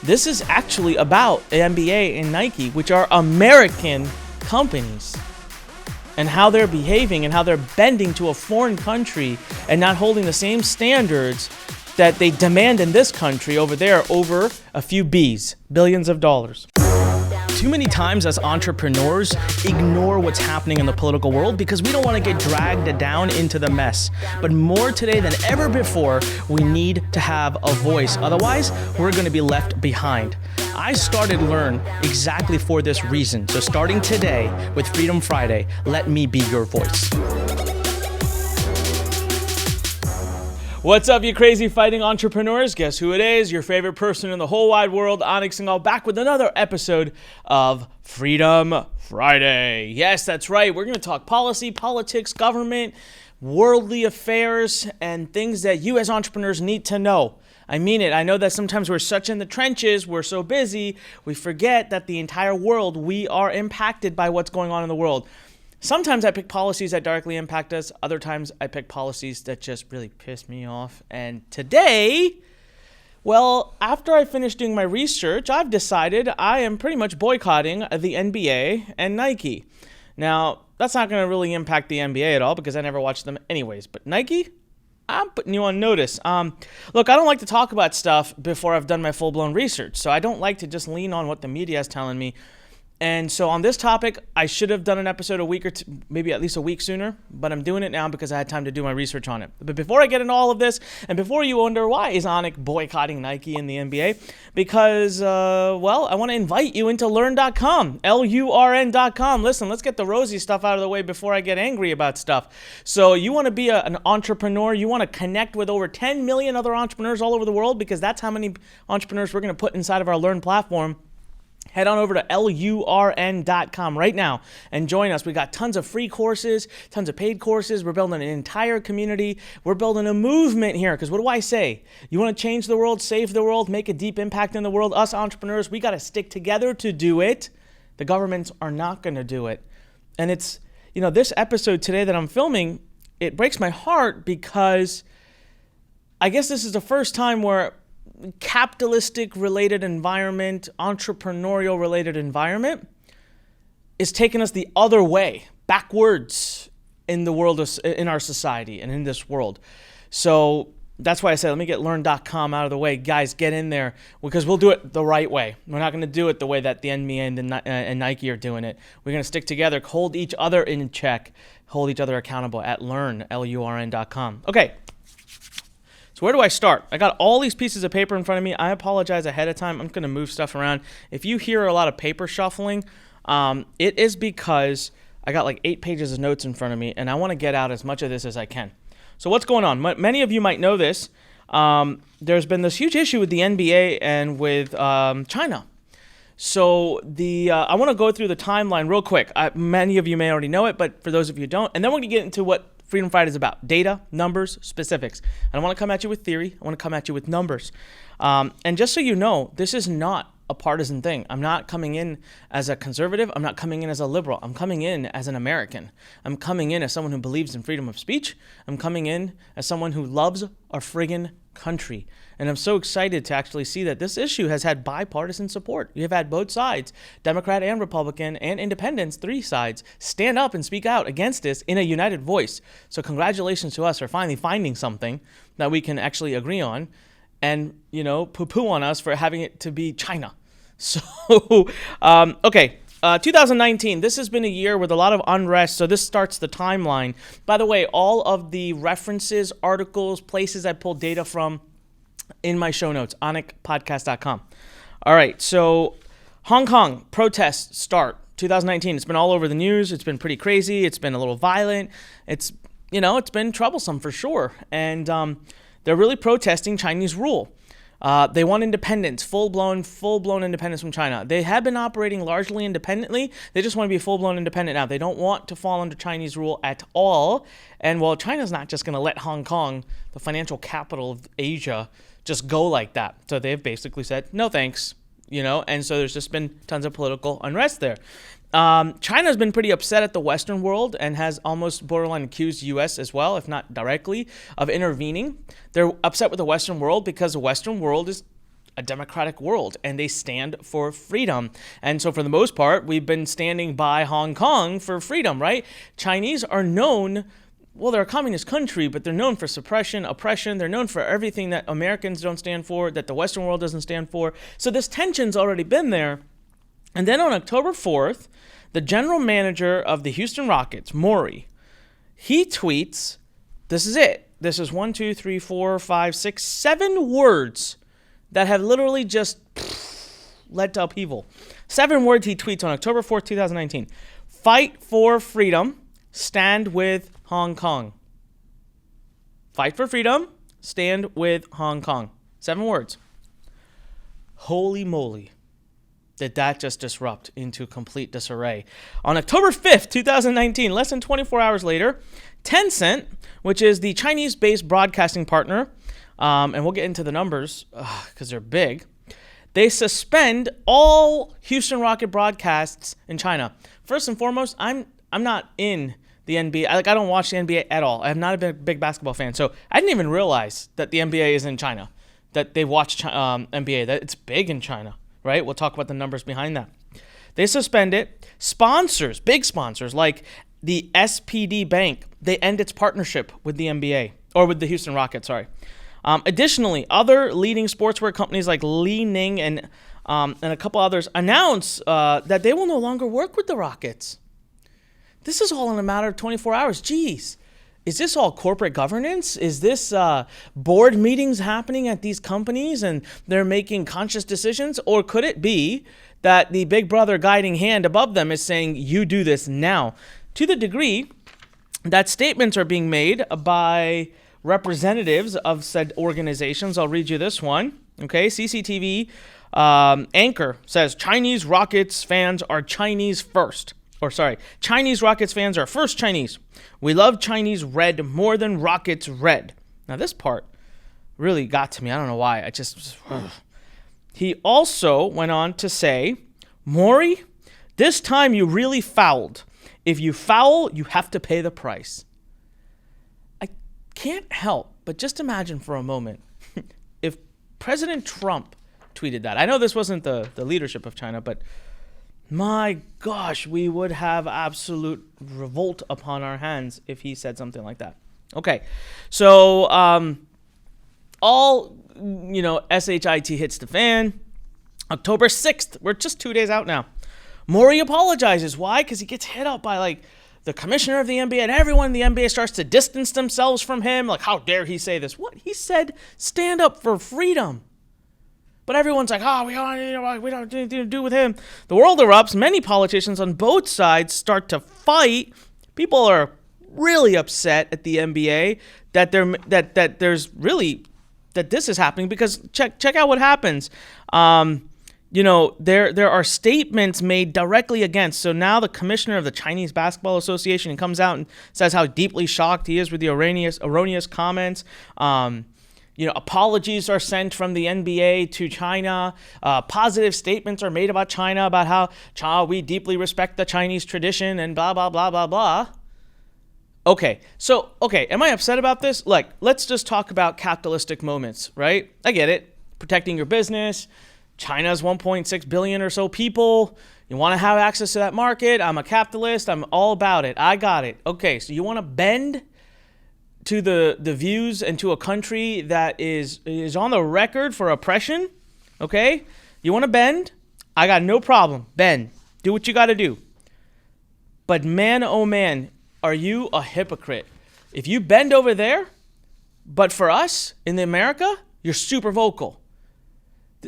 This is actually about the NBA and Nike, which are American companies, and how they're behaving and how they're bending to a foreign country and not holding the same standards that they demand in this country over there over a few billions of dollars. Too many times as entrepreneurs ignore what's happening in the political world because we don't want to get dragged down into the mess. But more today than ever before, we need to have a voice. Otherwise, we're going to be left behind. I started Learn exactly for this reason. So starting today with Freedom Friday, let me be your voice. What's up, you crazy fighting entrepreneurs? Guess who it is? Your favorite person in the whole wide world, Anik, Singal, back with another episode of Freedom Friday. Yes, that's right. We're going to talk policy, politics, government, worldly affairs, and things that you as entrepreneurs need to know. I mean it. I know that sometimes we're such in the trenches, we're so busy, we forget that the entire world, we are impacted by what's going on in the world. Sometimes I pick policies that directly impact us. Other times I pick policies that just really piss me off. And today, well, after I finished doing my research, I've decided I am pretty much boycotting the NBA and Nike. Now, that's not going to really impact the NBA at all because I never watched them anyways. But Nike, I'm putting you on notice. Look, I don't like to talk about stuff before I've done my full-blown research. So I don't like to just lean on what the media is telling me. And so on this topic, I should have done an episode a week or two, maybe at least a week sooner, but I'm doing it now because I had time to do my research on it. But before I get into all of this, and before you wonder why is Anik boycotting Nike and the NBA, because, well, I want to invite you into learn.com, LURN.com. Listen, let's get the rosy stuff out of the way before I get angry about stuff. So you want to be an entrepreneur, you want to connect with over 10 million other entrepreneurs all over the world, because that's how many entrepreneurs we're going to put inside of our Learn platform. Head on over to LURN.com right now and join us. We got tons of free courses, tons of paid courses. We're building an entire community. We're building a movement here, because what do I say? You want to change the world, save the world, make a deep impact in the world? Us entrepreneurs, we got to stick together to do it. The governments are not going to do it. And it's, this episode today that I'm filming, it breaks my heart because I guess this is the first time where capitalistic related environment, entrepreneurial related environment is taking us the other way, backwards in the world, in our society and in this world. So that's why I said, let me get learn.com out of the way. Guys, get in there because we'll do it the right way. We're not going to do it the way that the NBA and Nike are doing it. We're going to stick together, hold each other in check, hold each other accountable at LURN.com. Okay. So where do I start? I got all these pieces of paper in front of me. I apologize ahead of time. I'm going to move stuff around. If you hear a lot of paper shuffling, it is because I got like 8 pages of notes in front of me, and I want to get out as much of this as I can. So what's going on? Many of you might know this. There's been this huge issue with the NBA and with China. So I want to go through the timeline real quick. Many of you may already know it, but for those of you who don't, and then we're going to get into what Freedom Friday is about: data, numbers, specifics. I don't want to come at you with theory. I want to come at you with numbers. And just so you know, this is not a partisan thing. I'm not coming in as a conservative. I'm not coming in as a liberal. I'm coming in as an American. I'm coming in as someone who believes in freedom of speech. I'm coming in as someone who loves our friggin' country. And I'm so excited to actually see that this issue has had bipartisan support. You have had both sides, Democrat and Republican and independents, 3 sides, stand up and speak out against this in a united voice. So congratulations to us for finally finding something that we can actually agree on, and, poo-poo on us for having it to be China. So, okay. 2019, this has been a year with a lot of unrest, so this starts the timeline. By the way, all of the references, articles, places I pulled data from in my show notes, anikpodcast.com. All right, so Hong Kong protests start 2019. It's been all over the news. It's been pretty crazy. It's been a little violent. It's been troublesome for sure. And they're really protesting Chinese rule. They want independence, full-blown independence from China. They have been operating largely independently. They just want to be full-blown independent now. They don't want to fall under Chinese rule at all. And while China's not just going to let Hong Kong, the financial capital of Asia, just go like that. So they've basically said, no thanks, and so there's just been tons of political unrest there. China's been pretty upset at the Western world and has almost borderline accused U.S. as well, if not directly, of intervening. They're upset with the Western world because the Western world is a democratic world, and they stand for freedom. And so for the most part, we've been standing by Hong Kong for freedom, right? Chinese are known, well, they're a communist country, but they're known for suppression, oppression. They're known for everything that Americans don't stand for, that the Western world doesn't stand for. So this tension's already been there. And then on October 4th, the general manager of the Houston Rockets, Maury, he tweets, this is it. This is 1, 2, 3, 4, 5, 6, 7 words that have literally just led to upheaval. 7 words he tweets on October 4th, 2019. Fight for freedom. Stand with Hong Kong. Fight for freedom. Stand with Hong Kong. 7 words. Holy moly. Did that just disrupt into complete disarray. On October 5th, 2019, less than 24 hours later, Tencent, which is the Chinese-based broadcasting partner, and we'll get into the numbers because they're big, they suspend all Houston Rocket broadcasts in China. First and foremost, I'm not in the NBA. I don't watch the NBA at all. I'm not a big basketball fan, so I didn't even realize that the NBA is in China, that they watch NBA, that it's big in China. Right? We'll talk about the numbers behind that. They suspend it. Sponsors, big sponsors like the SPD Bank, they end its partnership with the NBA, or with the Houston Rockets, sorry. Additionally, other leading sportswear companies like Li Ning and a couple others announce that they will no longer work with the Rockets. This is all in a matter of 24 hours. Jeez. Is this all corporate governance? Is this board meetings happening at these companies and they're making conscious decisions? Or could it be that the big brother guiding hand above them is saying, you do this now? To the degree that statements are being made by representatives of said organizations. I'll read you this one. Okay, CCTV anchor says Chinese Rockets fans are Chinese first. Chinese Rockets fans are first Chinese. We love Chinese red more than Rockets red. Now, this part really got to me. I don't know why. He also went on to say, Maury, this time you really fouled. If you foul, you have to pay the price. I can't help but just imagine for a moment if President Trump tweeted that. I know this wasn't the leadership of China, but my gosh, we would have absolute revolt upon our hands if he said something like that. Okay, so all, SHIT hits the fan. October 6th, we're just 2 days out now. Maury apologizes. Why? Because he gets hit up by, the commissioner of the NBA, and everyone in the NBA starts to distance themselves from him. How dare he say this? What? He said, stand up for freedom. But everyone's like, we don't have anything to do with him. The world erupts. Many politicians on both sides start to fight. People are really upset at the NBA that this is happening, because check out what happens. There are statements made directly against. So now the commissioner of the Chinese Basketball Association comes out and says how deeply shocked he is with the erroneous comments. Apologies are sent from the NBA to China. Positive statements are made about China, about how we deeply respect the Chinese tradition and blah, blah, blah, blah, blah. Okay, am I upset about this? Let's just talk about capitalistic moments, right? I get it. Protecting your business. China's 1.6 billion or so people. You want to have access to that market. I'm a capitalist. I'm all about it. I got it. Okay, so you want to bend to the views and to a country that is on the record for oppression, okay? You want to bend? I got no problem. Bend. Do what you got to do. But man, oh man, are you a hypocrite. If you bend over there, but for us in America, you're super vocal.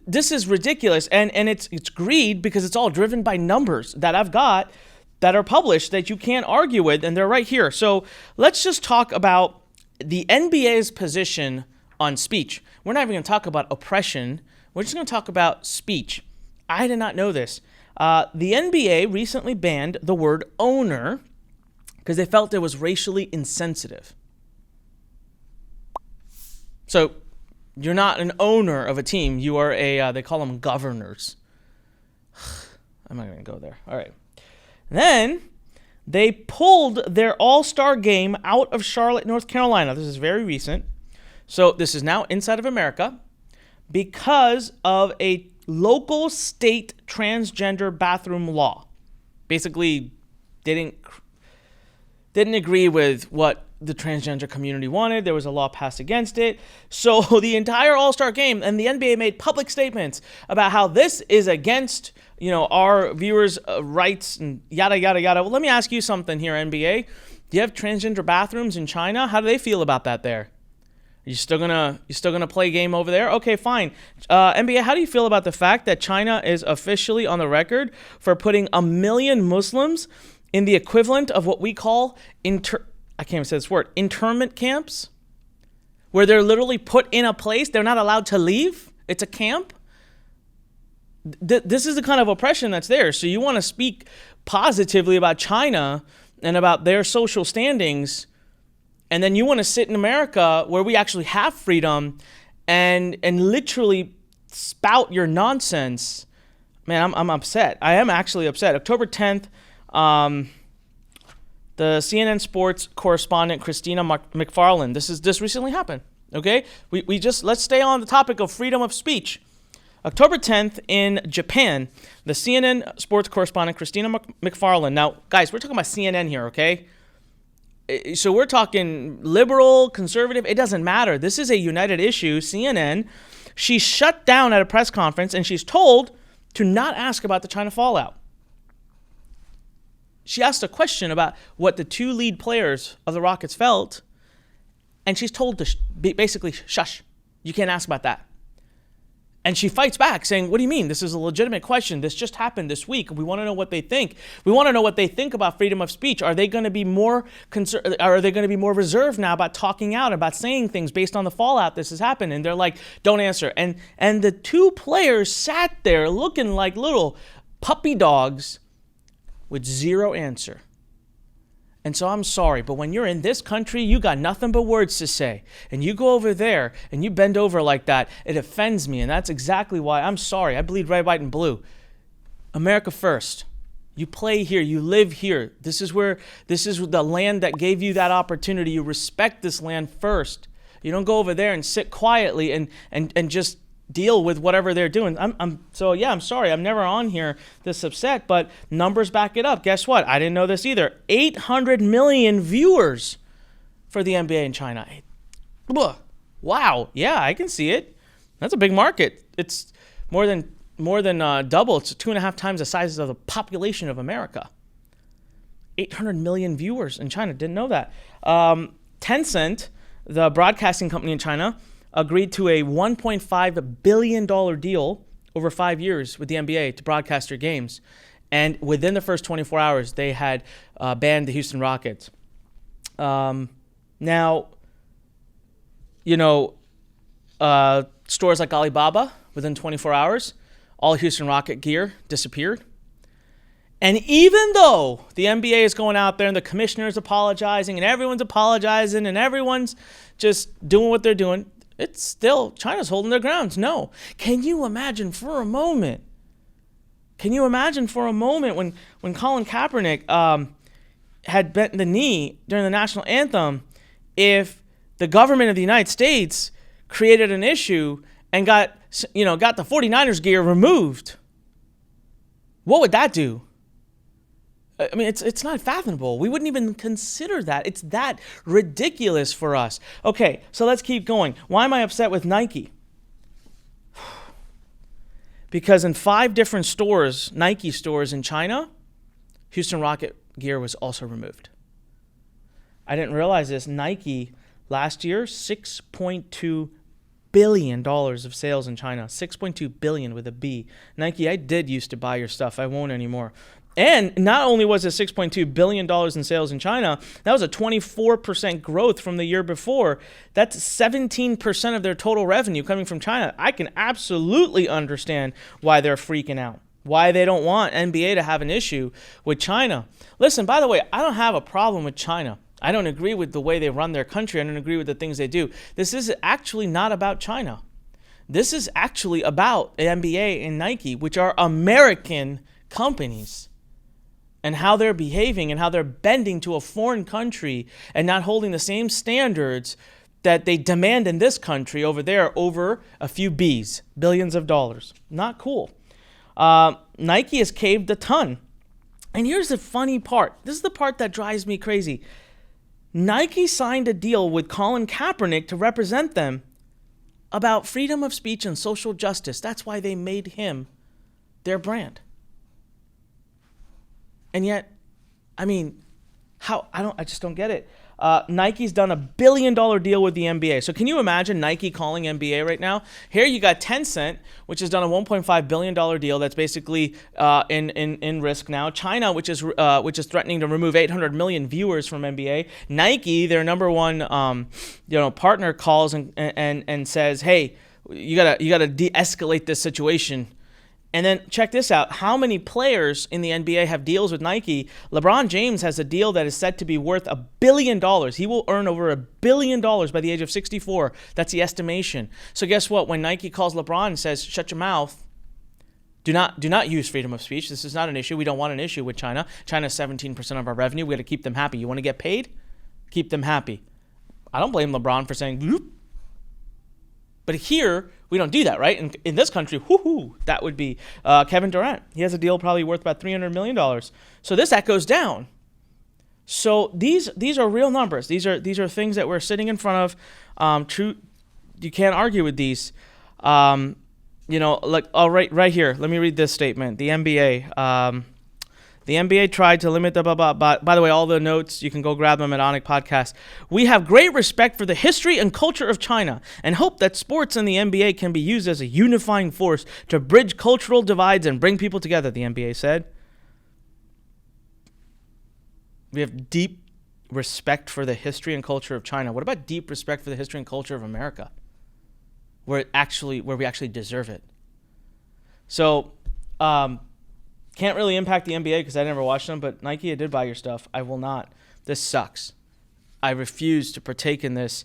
This is ridiculous, and it's greed, because it's all driven by numbers that I've got that are published that you can't argue with, and they're right here. So let's just talk about the NBA's position on speech. We're not even going to talk about oppression. We're just going to talk about speech. I did not know this. The NBA recently banned the word owner because they felt it was racially insensitive. So you're not an owner of a team. You are they call them governors. I'm not going to go there. All right. Then they pulled their all-star game out of Charlotte, North Carolina. This is very recent. So this is now inside of America. because of a local state transgender bathroom law. Basically, didn't agree with what the transgender community wanted. There was a law passed against it. So the entire All-Star game, and the NBA made public statements about how this is against, our viewers' rights and yada, yada, yada. Well, let me ask you something here, NBA. Do you have transgender bathrooms in China? How do they feel about that there? You still gonna play game over there? Okay, fine. NBA, how do you feel about the fact that China is officially on the record for putting 1 million Muslims in the equivalent of what we call I can't even say this word, internment camps, where they're literally put in a place, they're not allowed to leave? It's a camp? This is the kind of oppression that's there. So you want to speak positively about China and about their social standings, and then you want to sit in America where we actually have freedom and literally spout your nonsense. Man, I'm upset. I am actually upset. October 10th, the CNN sports correspondent Christina McFarland. This recently happened. Okay, let's stay on the topic of freedom of speech. October 10th in Japan, the CNN sports correspondent Christina McFarland. Now, guys, we're talking about CNN here, okay? So we're talking liberal, conservative. It doesn't matter. This is a united issue. CNN. She's shut down at a press conference, and she's told to not ask about the China fallout. She asked a question about what the two lead players of the Rockets felt, and she's told to basically shush. You can't ask about that. And she fights back saying, what do you mean? This is a legitimate question. This just happened this week. We want to know what they think. We want to know what they think about freedom of speech. Are they going to be more reserved now about talking out, about saying things based on the fallout this has happened? And they're like, don't answer. And the two players sat there looking like little puppy dogs with zero answer. And so I'm sorry, but when you're in this country, you got nothing but words to say. And you go over there and you bend over like that, it offends me. And that's exactly why I'm sorry. I bleed red, white, and blue. America first. You play here. You live here. This is the land that gave you that opportunity. You respect this land first. You don't go over there and sit quietly and just deal with whatever they're doing. I'm sorry. I'm never on here this upset, but numbers back it up. Guess what? I didn't know this either. 800 million viewers for the NBA in China. Wow. Yeah, I can see it. That's a big market. It's more than double. It's 2.5 times the size of the population of America. 800 million viewers in China. Didn't know that. Tencent, the broadcasting company in China, agreed to a $1.5 billion deal over 5 years with the NBA to broadcast their games. And within the first 24 hours, they had banned the Houston Rockets. Now, stores like Alibaba, within 24 hours, all Houston Rocket gear disappeared. And even though the NBA is going out there and the commissioner's apologizing and everyone's apologizing and everyone's just doing what they're doing, it's still, China's holding their grounds. No. Can you imagine for a moment when Colin Kaepernick had bent the knee during the national anthem, if the government of the United States created an issue and got the 49ers gear removed? What would that do? I mean, it's not fathomable. We wouldn't even consider that. It's that ridiculous for us. Okay, so let's keep going. Why am I upset with Nike? Because in 5 different stores, Nike stores in China, Houston Rocket gear was also removed. I didn't realize this. Nike, last year, $6.2 billion of sales in China. $6.2 billion with a B. Nike, I did used to buy your stuff. I won't anymore. And not only was it $6.2 billion in sales in China, that was a 24% growth from the year before. That's 17% of their total revenue coming from China. I can absolutely understand why they're freaking out, why they don't want NBA to have an issue with China. Listen, by the way, I don't have a problem with China. I don't agree with the way they run their country. I don't agree with the things they do. This is actually not about China. This is actually about the NBA and Nike, which are American companies, and how they're behaving and how they're bending to a foreign country and not holding the same standards that they demand in this country over there over a few B's, billions of dollars. Not cool. Nike has caved a ton. And here's the funny part. This is the part that drives me crazy. Nike signed a deal with Colin Kaepernick to represent them about freedom of speech and social justice. That's why they made him their brand. And yet, I mean, I just don't get it. Nike's done a $1 billion deal with the NBA. So can you imagine Nike calling NBA right now? Here you got Tencent, which has done a $1.5 billion deal that's basically in risk now. China, which is threatening to remove 800 million viewers from NBA. Nike, their number one partner, calls and says, "Hey, you gotta de-escalate this situation." And then check this out. How many players in the NBA have deals with Nike? LeBron James has a deal that is said to be worth $1 billion. He will earn over $1 billion by the age of 64. That's the estimation. So guess what? When Nike calls LeBron and says, "Shut your mouth. Do not use freedom of speech. This is not an issue. We don't want an issue with China. China's 17% of our revenue. We got to keep them happy. You want to get paid? Keep them happy." I don't blame LeBron for saying, "Bloop." But here, we don't do that, right? In this country, that would be Kevin Durant. He has a deal probably worth about $300 million. So this echoes down. So these are real numbers. These are things that we're sitting in front of. True, you can't argue with these. Right here. Let me read this statement. The NBA. The NBA tried to limit the blah, blah, blah. By the way, all the notes, you can go grab them at Anik Podcast. "We have great respect for the history and culture of China and hope that sports and the NBA can be used as a unifying force to bridge cultural divides and bring people together," the NBA said. We have deep respect for the history and culture of China. What about deep respect for the history and culture of America, where we actually deserve it? So, can't really impact the NBA because I never watched them, but Nike, I did buy your stuff. I will not. This sucks. I refuse to partake in this.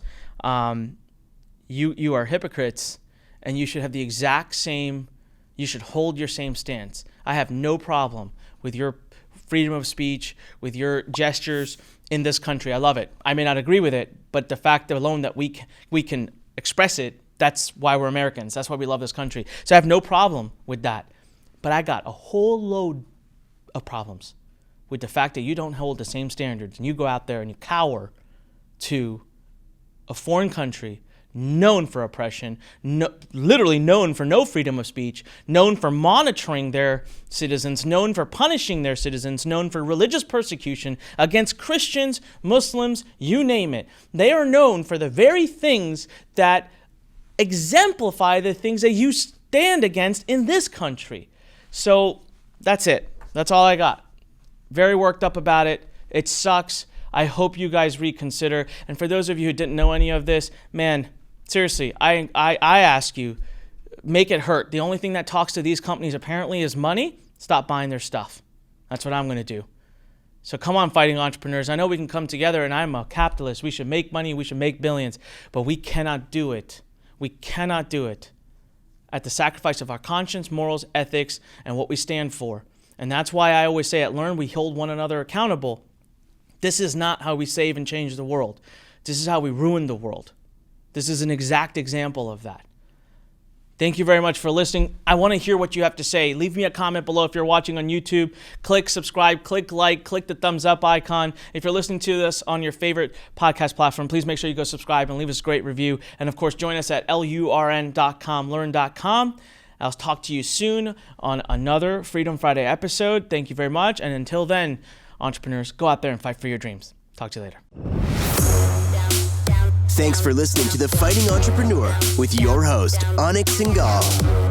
You are hypocrites, and you should have the exact same, you should hold your same stance. I have no problem with your freedom of speech, with your gestures in this country. I love it. I may not agree with it, but the fact alone that we can express it, that's why we're Americans. That's why we love this country. So I have no problem with that. But I got a whole load of problems with the fact that you don't hold the same standards and you go out there and you cower to a foreign country known for oppression, literally known for no freedom of speech, known for monitoring their citizens, known for punishing their citizens, known for religious persecution against Christians, Muslims, you name it. They are known for the very things that exemplify the things that you stand against in this country. So that's it. That's all I got. Very worked up about it. It sucks. I hope you guys reconsider. And for those of you who didn't know any of this, man, seriously, I ask you, make it hurt. The only thing that talks to these companies apparently is money. Stop buying their stuff. That's what I'm going to do. So come on, fighting entrepreneurs. I know we can come together, and I'm a capitalist. We should make money. We should make billions. But we cannot do it. We cannot do it at the sacrifice of our conscience, morals, ethics, and what we stand for. And that's why I always say at Learn, we hold one another accountable. This is not how we save and change the world. This is how we ruin the world. This is an exact example of that. Thank you very much for listening. I want to hear what you have to say. Leave me a comment below if you're watching on YouTube. Click subscribe, click like, click the thumbs up icon. If you're listening to this on your favorite podcast platform, please make sure you go subscribe and leave us a great review. And of course, join us at LURN.com, learn.com. I'll talk to you soon on another Freedom Friday episode. Thank you very much. And until then, entrepreneurs, go out there and fight for your dreams. Talk to you later. Thanks for listening to The Fighting Entrepreneur with your host, Anik Singal.